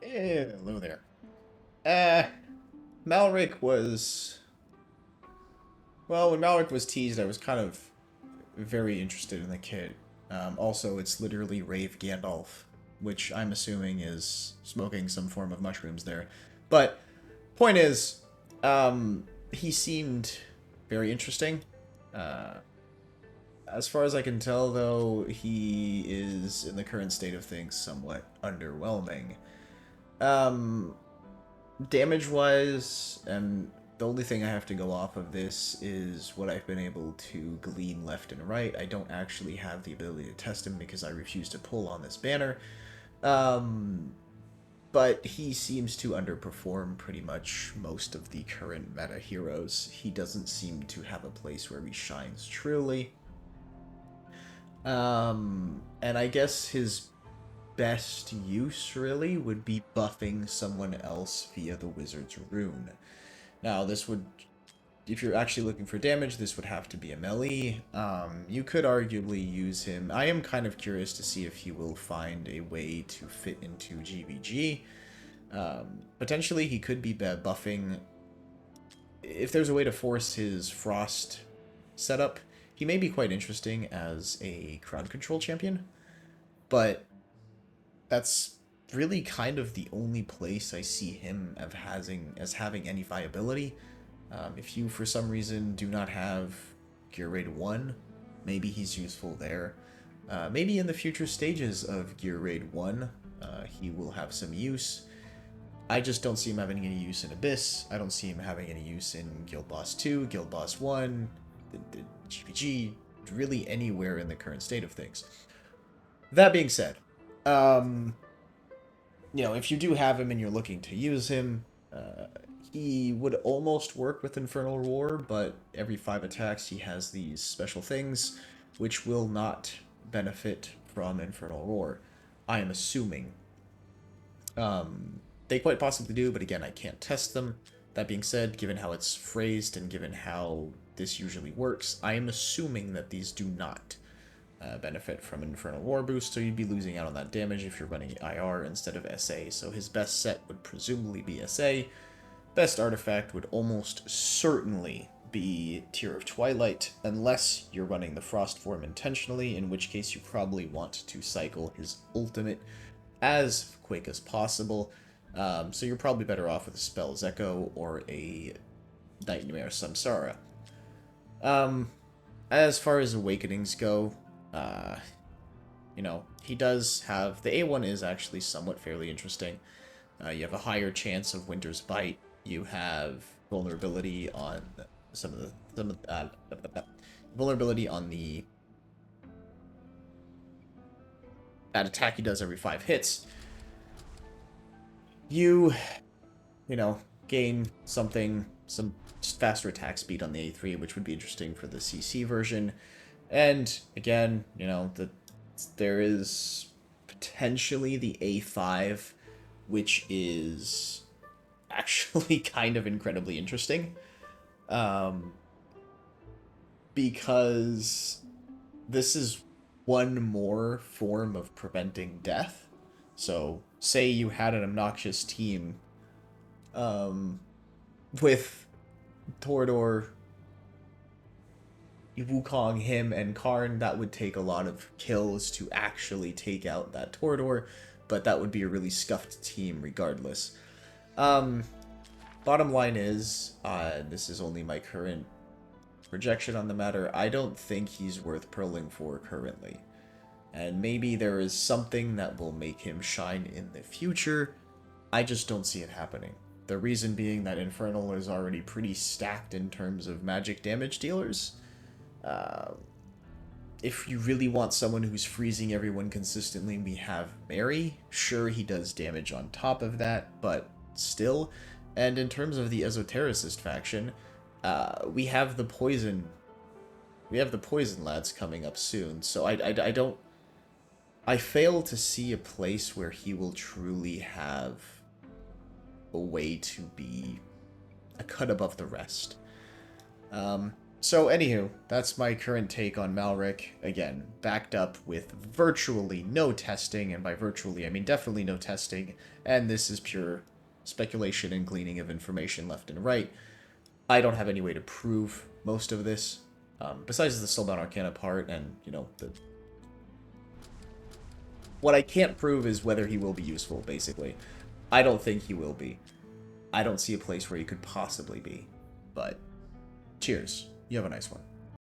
Hello there. Uh, Malrik was... Well, when Malrik was teased, I was kind of very interested in the kid. Also, it's literally Rave Gandalf, which I'm assuming is smoking some form of mushrooms there. But, point is, he seemed very interesting. Uh, as far as I can tell, though, he is, in the current state of things, somewhat underwhelming. Um, Damage wise, and the only thing I have to go off of this is what I've been able to glean left and right. I don't actually have the ability to test him because I refuse to pull on this banner. Um, but he seems to underperform pretty much most of the current meta heroes. He doesn't seem to have a place where he shines truly. And I guess his best use really would be buffing someone else via the wizard's rune. Now, this would, if you're actually looking for damage, this would have to be a melee. You could arguably use him. I am kind of curious to see if he will find a way to fit into GVG. Potentially, he could be buffing. If there's a way to force his Frost setup, he may be quite interesting as a crowd control champion. But that's really kind of the only place I see him as having any viability. If you, for some reason, do not have Gear Raid 1, maybe he's useful there. Maybe in the future stages of Gear Raid 1, he will have some use. I just don't see him having any use in Abyss. I don't see him having any use in Guild Boss 2, Guild Boss 1, the GPG, really anywhere in the current state of things. That being said, um, if you do have him and you're looking to use him, he would almost work with Infernal Roar, but every 5 attacks he has these special things, which will not benefit from Infernal Roar. I am assuming. They quite possibly do, but again, I can't test them. That being said, given how it's phrased and given how this usually works, I am assuming that these do not benefit from Infernal War Boost, so you'd be losing out on that damage if you're running IR instead of SA. So his best set would presumably be SA. Best artifact would almost certainly be Tear of Twilight, unless you're running the Frost form intentionally, in which case you probably want to cycle his ultimate as quick as possible. So you're probably better off with a Spell's Echo or a Nightmare Samsara. As far as Awakenings go, uh, he does have... The A1 is actually somewhat fairly interesting. You have a higher chance of Winter's Bite. You have vulnerability on vulnerability on the that attack he does every 5 hits. You gain some faster attack speed on the A3, which would be interesting for the CC version. And again, there is potentially the A5, which is actually kind of incredibly interesting. Because this is one more form of preventing death. So, say you had an obnoxious team with Torador, Wukong, him, and Karn. That would take a lot of kills to actually take out that Torador, but that would be a really scuffed team regardless. Bottom line is, this is only my current projection on the matter. I don't think he's worth pearling for currently. And maybe there is something that will make him shine in the future. I just don't see it happening. The reason being that Infernal is already pretty stacked in terms of magic damage dealers. If you really want someone who's freezing everyone consistently, we have Mary. Sure, he does damage on top of that, but still. And in terms of the Esotericist faction, we have the poison. We have the poison lads coming up soon, so I don't. I fail to see a place where he will truly have a way to be a cut above the rest. So, anywho, that's my current take on Malrik. Again, backed up with virtually no testing, and by virtually, I mean definitely no testing, and this is pure speculation and gleaning of information left and right. I don't have any way to prove most of this, besides the Soulbound Arcana part, and, you know, what I can't prove is whether he will be useful, basically. I don't think he will be. I don't see a place where he could possibly be. But, cheers. You have a nice one.